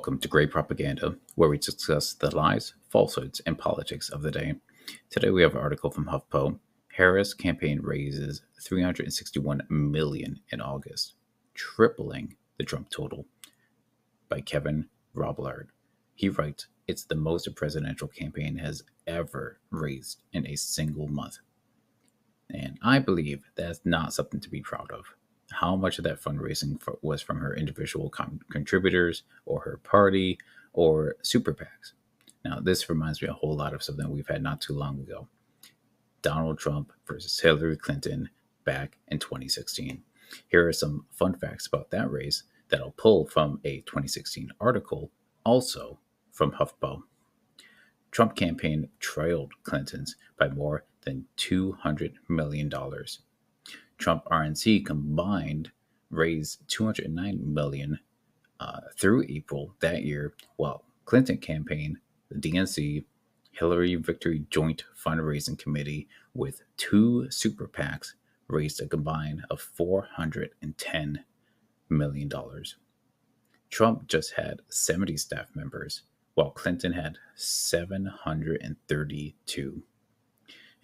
Welcome to Great Propaganda, where we discuss the lies, falsehoods, and politics of the day. Today we have an article from HuffPo. Harris campaign raises $361 million in August, tripling the Trump total, by Kevin Robillard. He writes, "It's the most a presidential campaign has ever raised in a single month." And I believe that's not something to be proud of. How much of that fundraising was from her individual contributors or her party or super PACs? Now, this reminds me a whole lot of something we've had not too long ago. Donald Trump versus Hillary Clinton back in 2016. Here are some fun facts about that race that I'll pull from a 2016 article, also from HuffPo. Trump campaign trailed Clinton's by more than $200 million. Trump RNC combined raised $209 million through April that year, while Clinton campaign, the DNC, Hillary Victory Joint Fundraising Committee with two super PACs raised a combine of $410 million. Trump just had 70 staff members, while Clinton had 732.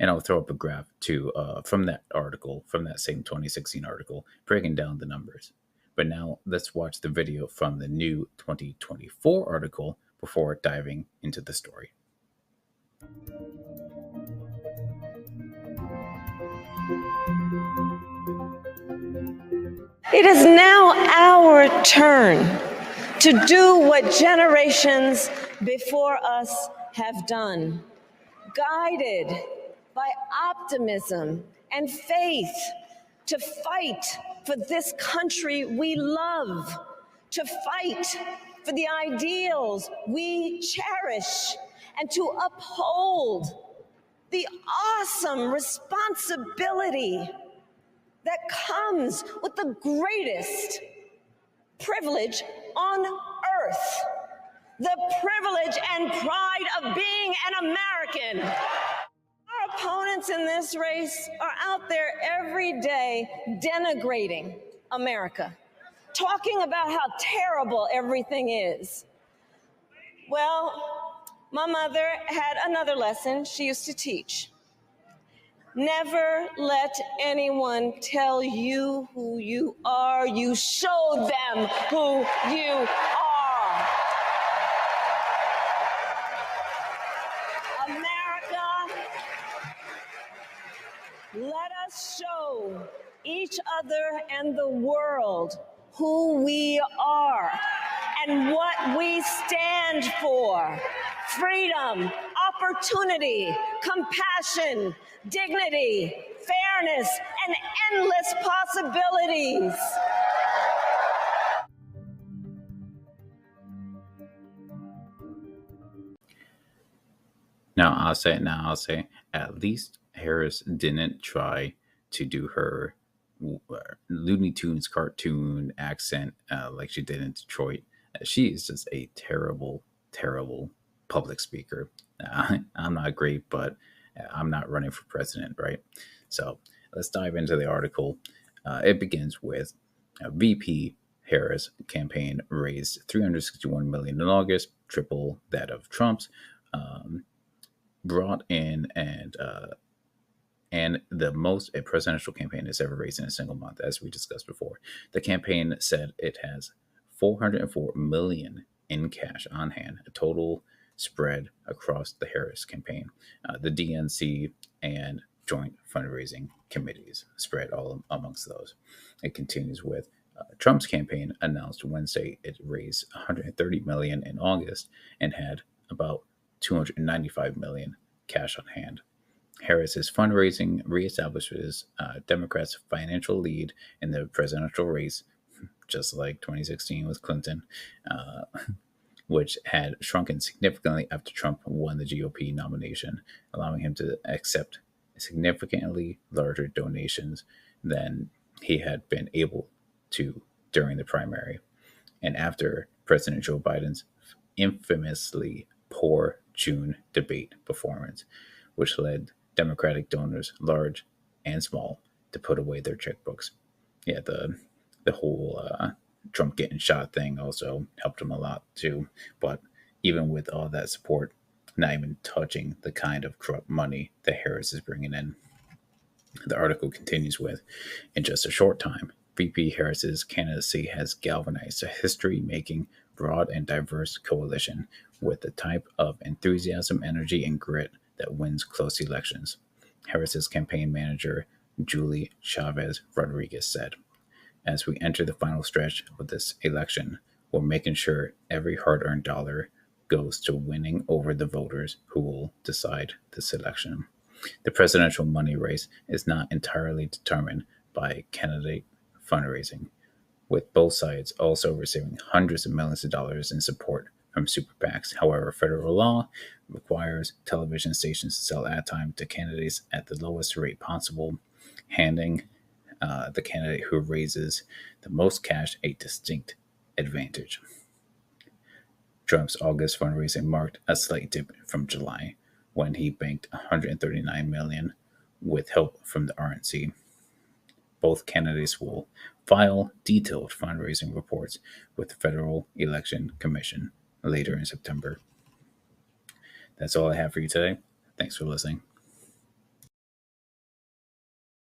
And I'll throw up a graph too from that article, from that same 2016 article, breaking down the numbers. But now let's watch the video from the new 2024 article before diving into the story. It is now our turn to do what generations before us have done, guided by optimism and faith, to fight for this country we love, to fight for the ideals we cherish, and to uphold the awesome responsibility that comes with the greatest privilege on earth, the privilege and pride of being an American. Our opponents in this race are out there every day denigrating America, talking about how terrible everything is. Well, my mother had another lesson she used to teach. Never let anyone tell you who you are. You show them who you are. America, let us show each other and the world who we are and what we stand for. Freedom, opportunity, compassion, dignity, fairness, and endless possibilities. Now I'll say, at least Harris didn't try to do her Looney Tunes cartoon accent like she did in Detroit. She is just a terrible, terrible public speaker. I'm not great, but I'm not running for president, right? So let's dive into the article. It begins with VP Harris campaign raised $361 million in August, triple that of Trump's. Brought in and the most a presidential campaign has ever raised in a single month, as we discussed before. The campaign said it has $404 million in cash on hand, a total spread across the Harris campaign, the DNC and joint fundraising committees spread all amongst those. It continues with Trump's campaign announced Wednesday it raised $130 million in August and had about $295 million cash on hand. Harris's fundraising reestablishes Democrats' financial lead in the presidential race, just like 2016 with Clinton, which had shrunken significantly after Trump won the GOP nomination, allowing him to accept significantly larger donations than he had been able to during the primary. And after President Joe Biden's infamously poor June debate performance, which led Democratic donors, large and small, to put away their checkbooks. Yeah, the whole Trump getting shot thing also helped him a lot too. But even with all that support, not even touching the kind of corrupt money that Harris is bringing in. The article continues with, in just a short time, VP Harris's candidacy has galvanized a history-making, broad and diverse coalition with the type of enthusiasm, energy, and grit that wins close elections, Harris's campaign manager, Julie Chavez Rodriguez, said. As we enter the final stretch of this election, we're making sure every hard-earned dollar goes to winning over the voters who will decide this election. The presidential money race is not entirely determined by candidate fundraising, with both sides also receiving hundreds of millions of dollars in support from super PACs. However, federal law requires television stations to sell ad time to candidates at the lowest rate possible, handing the candidate who raises the most cash a distinct advantage. Trump's August fundraising marked a slight dip from July, when he banked $139 million with help from the RNC. Both candidates will file detailed fundraising reports with the Federal Election Commission later in September. That's all I have for you today. Thanks for listening.